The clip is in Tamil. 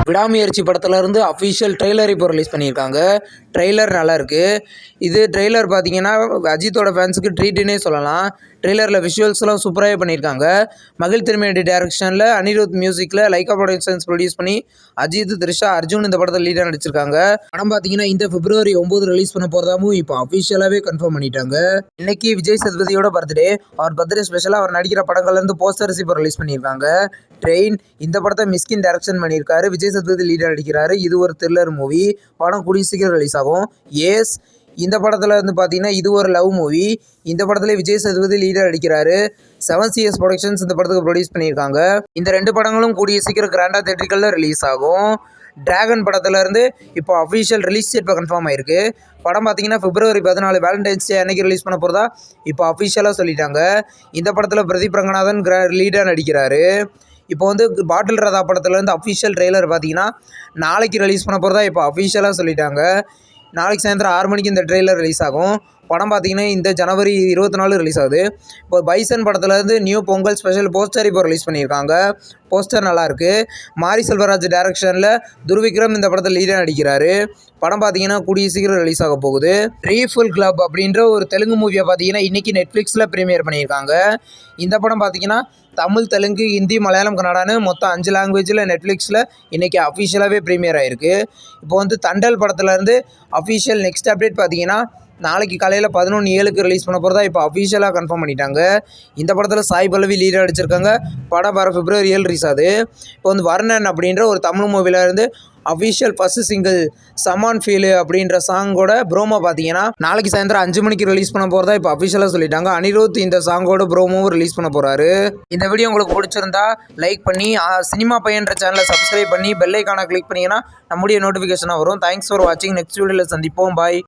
விடாமுயற்சி படத்துலேருந்து அஃபிஷியல் ட்ரெய்லர் இப்போ ரிலீஸ் பண்ணியிருக்காங்க. ட்ரெய்லர் நல்லாயிருக்கு. இது ட்ரெய்லர் பார்த்தீங்கன்னா அஜித்தோட ஃபேன்ஸுக்கு ட்ரீட்டுன்னே சொல்லலாம். ட்ரெய்லரில் விஷுவல்ஸ்லாம் சூப்பராகவே பண்ணியிருக்காங்க. மகிழ் திருமேடி டைரக்ஷனில் அனிருத் மியூசிக்கில் லைக்கா ப்ரொடக்ஷன்ஸ் ப்ரொடியூஸ் பண்ணி அஜித், த்ரிஷா, அர்ஜுன் இந்த படத்தில் லீடாக நடிச்சிருக்காங்க. படம் பார்த்தீங்கன்னா இந்த February 9 ரிலீஸ் பண்ண போகிறதாவும் இப்போ அஃபிஷியலாகவே கன்ஃபார்ம் பண்ணிட்டாங்க. இன்னைக்கு விஜய் சேதுபதியோட பர்த்டே. அவர் பர்த்டே ஸ்பெஷலாக அவர் நடிக்கிற படங்கள்லேருந்து போஸ்டர்ஸ் இப்போ ரிலீஸ் பண்ணியிருக்காங்க. ட்ரெயின் இந்த படத்தை மிஸ்கின் டைரக்ஷன் பண்ணியிருக்காரு. விஜய் சேதுபதி லீடாக நடிக்கிறாரு. இது ஒரு த்ரில்லர் மூவி. படம் கூடிய சீக்கிரம் ரிலீஸ் ஆகும். ஏஸ் இந்த படத்தில் வந்து பார்த்தீங்கன்னா இது ஒரு லவ் மூவி. இந்த படத்துல விஜய் சேதுபதி லீடாக நடிக்கிறாரு. 7CS ப்ரொடக்ஷன்ஸ் இந்த படத்துக்கு ப்ரொடியூஸ் பண்ணியிருக்காங்க. இந்த 2 படங்களும் கூடிய சீக்கிரம் கிராண்டாக தியேட்டர்களில் ரிலீஸ் ஆகும். டிராகன் படத்துலேருந்து இப்போ அஃபிஷியல் ரிலீஸ் டேட் இப்போ கன்ஃபார்ம் ஆயிருக்கு. படம் பார்த்தீங்கன்னா February 14 வேலண்டைன்ஸ் டே அன்னைக்கு ரிலீஸ் பண்ண போகிறதா இப்போ அஃபிஷியலாக சொல்லிட்டாங்க. இந்த படத்தில் பிரதீப் ரங்கநாதன் லீடாக நடிக்கிறாரு. இப்போ வந்து பாட்டில் ராதா படத்துலேருந்து அஃபிஷியல் ட்ரெய்லர் பார்த்தீங்கன்னா நாளைக்கு ரிலீஸ் பண்ண போகிறதா இப்போ அஃபிஷியலாக சொல்லிட்டாங்க. நாளைக்கு சாயந்தரம் 6 மணிக்கு இந்த ட்ரெய்லர் ரிலீஸ் ஆகும். படம் பார்த்தீங்கன்னா இந்த January 24 ரிலீஸ் ஆகுது. இப்போ பைசன் படத்துலேருந்து நியூ பொங்கல் ஸ்பெஷல் போஸ்டர் இப்போ ரிலீஸ் பண்ணியிருக்காங்க. போஸ்டர் நல்லாயிருக்கு. மாரி செல்வராஜ் டைரக்ஷனில் துருவிக்ரம் இந்த படத்தில் லீடாக நடிக்கிறாரு. படம் பார்த்தீங்கன்னா கூடிய சீக்கிரம் ரிலீஸ் ஆக போகுது. ரீஃபுல் கிளப் அப்படின்ற ஒரு தெலுங்கு மூவியை பார்த்தீங்கன்னா இன்றைக்கி நெட்ஃப்ளிக்ஸில் ப்ரீமியர் பண்ணியிருக்காங்க. இந்த படம் பார்த்தீங்கன்னா தமிழ், தெலுங்கு, ஹிந்தி, மலையாளம், கன்னடான்னு மொத்தம் 5 லாங்குவேஜில் நெட்ஃப்ளிக்ஸில் இன்றைக்கி அஃபிஷியலாகவே ப்ரீமியர் ஆகிருக்கு. இப்போ வந்து தண்டல் படத்துலேருந்து அஃபிஷியல் நெக்ஸ்ட் அப்டேட் பார்த்தீங்கன்னா நாளைக்கு காலையில் 11/7 ரிலீஸ் பண்ண போகிறதா இப்போ அஃபிஷியலாக கன்ஃபார்ம் பண்ணிட்டாங்க. இந்த படத்தில் சாய் பல்லவி லீடாக நடிச்சிருக்காங்க. படம் வர February 7 ரிலீஸ் ஆகுது. இப்போ வந்து வர்ணன் அப்படின்ற ஒரு தமிழ் மூவியில் இருந்து official first single Zaman feel அப்படின்ற சாங்கோட ப்ரோமோ பார்த்தீங்கன்னா நாளைக்கு சாயந்தரம் 5 மணிக்கு ரிலீஸ் பண்ண போகிறதா இப்போ அஃபிஷியலாக சொல்லிட்டாங்க. அனிருத் இந்த சாங்கோட ப்ரோமோவும் ரிலீஸ் பண்ண போகிறாரு. இந்த வீடியோ உங்களுக்கு பிடிச்சிருந்தா லைக் பண்ணி சினிமா பையன்ற சேனலை சப்ஸ்கிரைப் பண்ணி பெல் ஐக்கானை கிளிக் பண்ணிங்கன்னா நம்முடைய நோட்டிஃபிகேஷனாக வரும். தேங்க்ஸ் ஃபார் வாட்சிங். நெக்ஸ்ட் வீடியோவில் சந்திப்போம். பாய்.